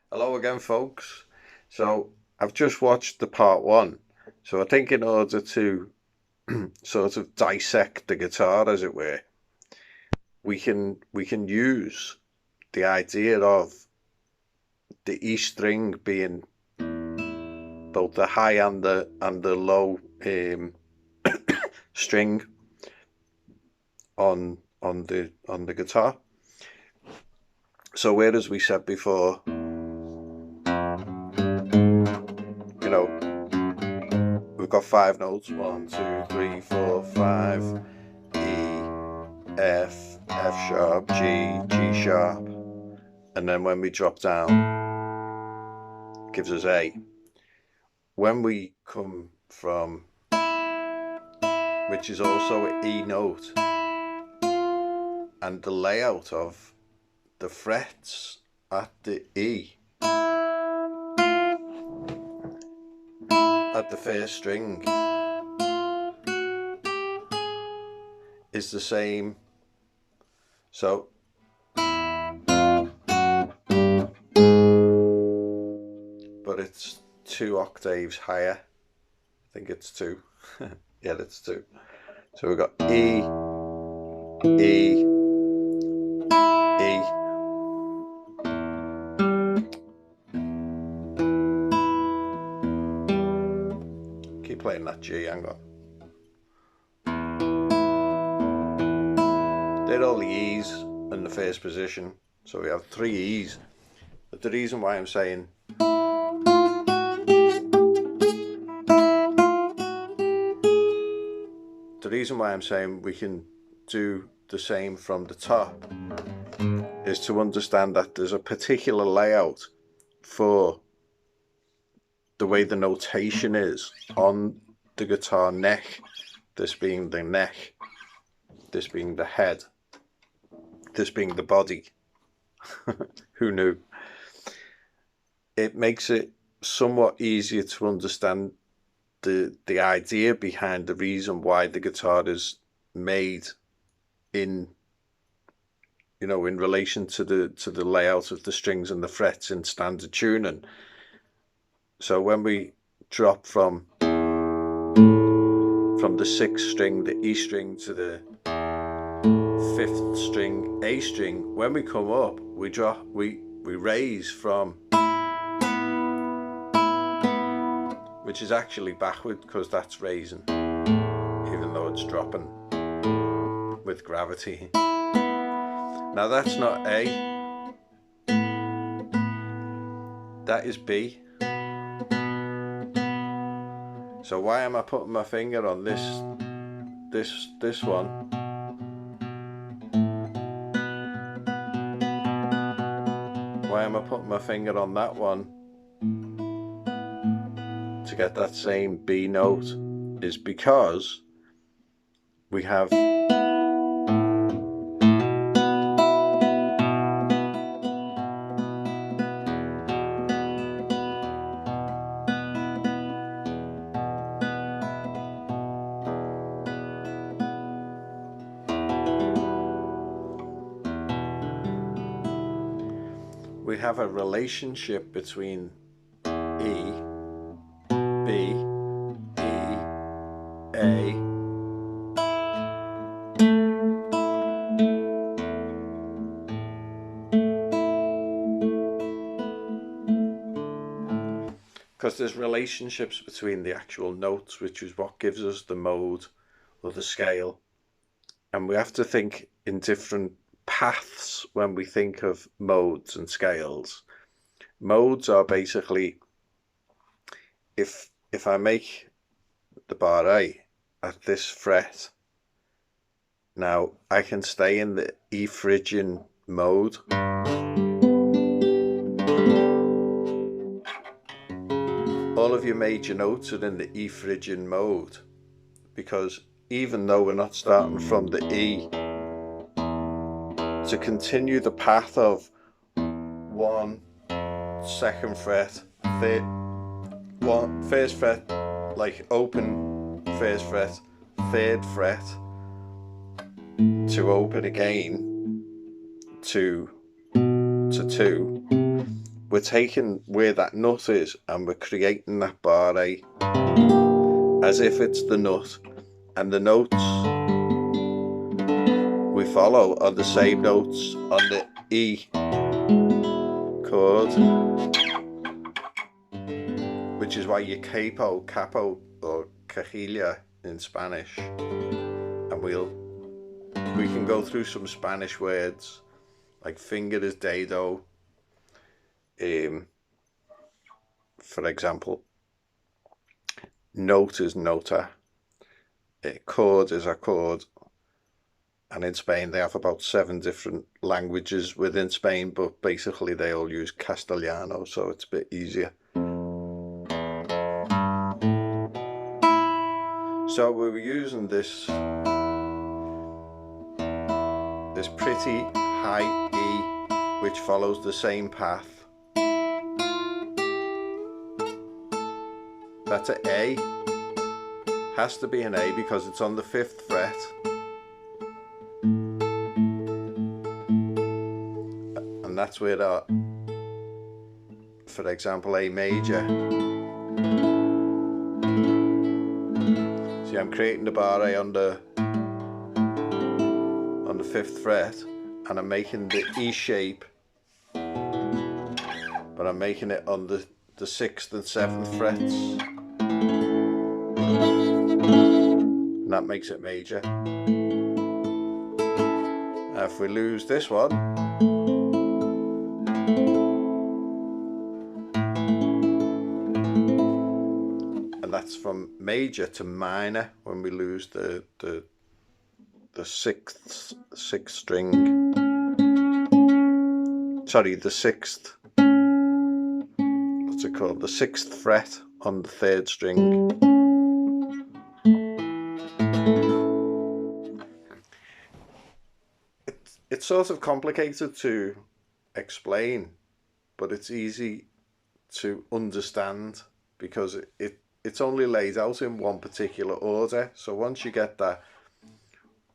Hello again, folks. So I've just watched the part one. So I think in order to sort of dissect the guitar, as it were, we can use the idea of the E string being both the high and the low string on the guitar. So whereas we said before, you know, we've got five notes: one, two, three, four, five. E, F, F sharp, G, G sharp, and then when we drop down, it gives us A. When we come from, which is also an E note, and the layout of the frets at the E, at the first string, is the same. So but it's 2 octaves higher. I think it's two. Yeah, that's two. So we've got E, E, E. Keep playing that G, hang on. They're all the E's in the first position. So we have three E's. But the reason why I'm saying we can do the same from the top is to understand that there's a particular layout for the way the notation is on the guitar neck, this being the neck, this being the head, this being the body. Who knew? It makes it somewhat easier to understand the idea behind the reason why the guitar is made in relation to the layout of the strings and the frets in standard tuning. So when we drop from the sixth string, the E string, to the fifth string, A string, when we come up, we raise from, which is actually backward because that's raising, even though it's dropping with gravity. Now that's not A, that is B. So why am I putting my finger on this one? Why am I putting my finger on that one to get that same B note? Is because we have a relationship between E, B, E, A, because there's relationships between the actual notes, which is what gives us the mode or the scale, and we have to think in different paths when we think of modes and scales. Modes are basically, if I make the bar A at this fret, now I can stay in the E Phrygian mode. All of your major notes are in the E Phrygian mode, because even though we're not starting from the E, to continue the path of 1, 2nd fret, first fret, like open first fret, 3rd fret, to open again to 2, we're taking where that nut is and we're creating that bar A as if it's the nut, and the notes we follow are the same notes on the E chord, which is why you capo, or cajilla in Spanish. And we can go through some Spanish words like finger is dedo, for example. Note is nota, chord is accord, and in Spain they have about 7 different languages within Spain, but basically they all use Castellano, so it's a bit easier. So we were using this pretty high E, which follows the same path. That's an A, has to be an A because it's on the 5th fret. And that's where our, for example, A major. See, I'm creating the bar A on the 5th fret, and I'm making the E shape, but I'm making it on the 6th and 7th frets, and that makes it major. Now if we lose this one, and that's from major to minor when we lose the 6th string, sorry, the 6th, what's it called, the 6th fret on the 3rd string. It's sort of complicated to explain, but it's easy to understand because it's only laid out in one particular order. So once you get that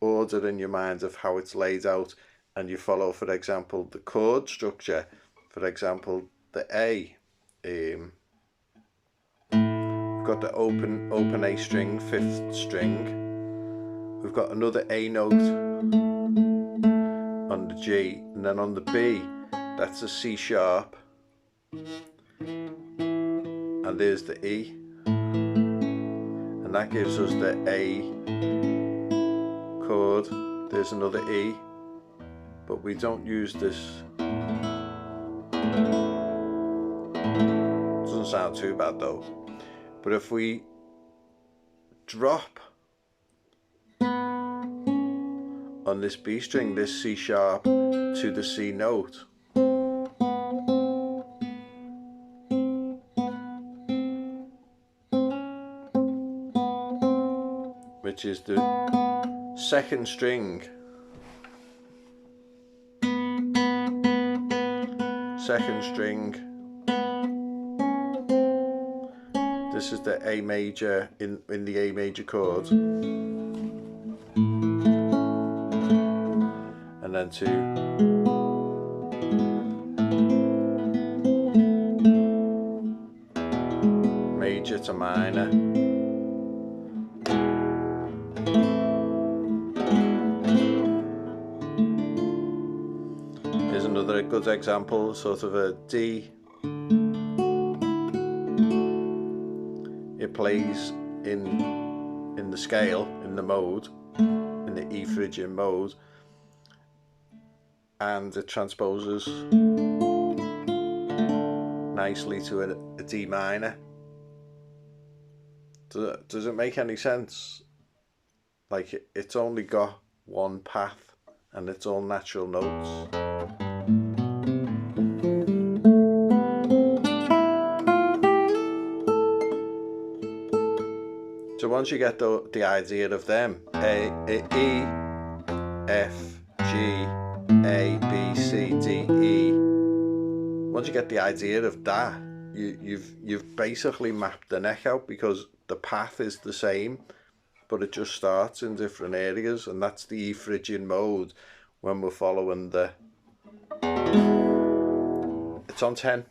order in your mind of how it's laid out, and you follow, for example, the chord structure, for example, the A, we've got the open A string, 5th string, we've got another A note on the G, and then on the B, that's a C sharp, and there's the E, and that gives us the A chord. There's another E, but we don't use this. Doesn't sound too bad though. But if we drop on this B string, this C sharp, to the C note, which is the 2nd string, 2nd string, this is the A major in the A major chord, and then to major to minor. Here's another good example, sort of a D. It plays in the scale, in the mode, in the E Phrygian mode, and it transposes nicely to a D minor. Does it make any sense? Like it's only got one path and it's all natural notes. So once you get the idea of them, E, F, G, A, B, C, D, E. Once you get the idea of that, you've basically mapped the neck out, because the path is the same, but it just starts in different areas, and that's the E Phrygian mode when we're following the. It's on 10.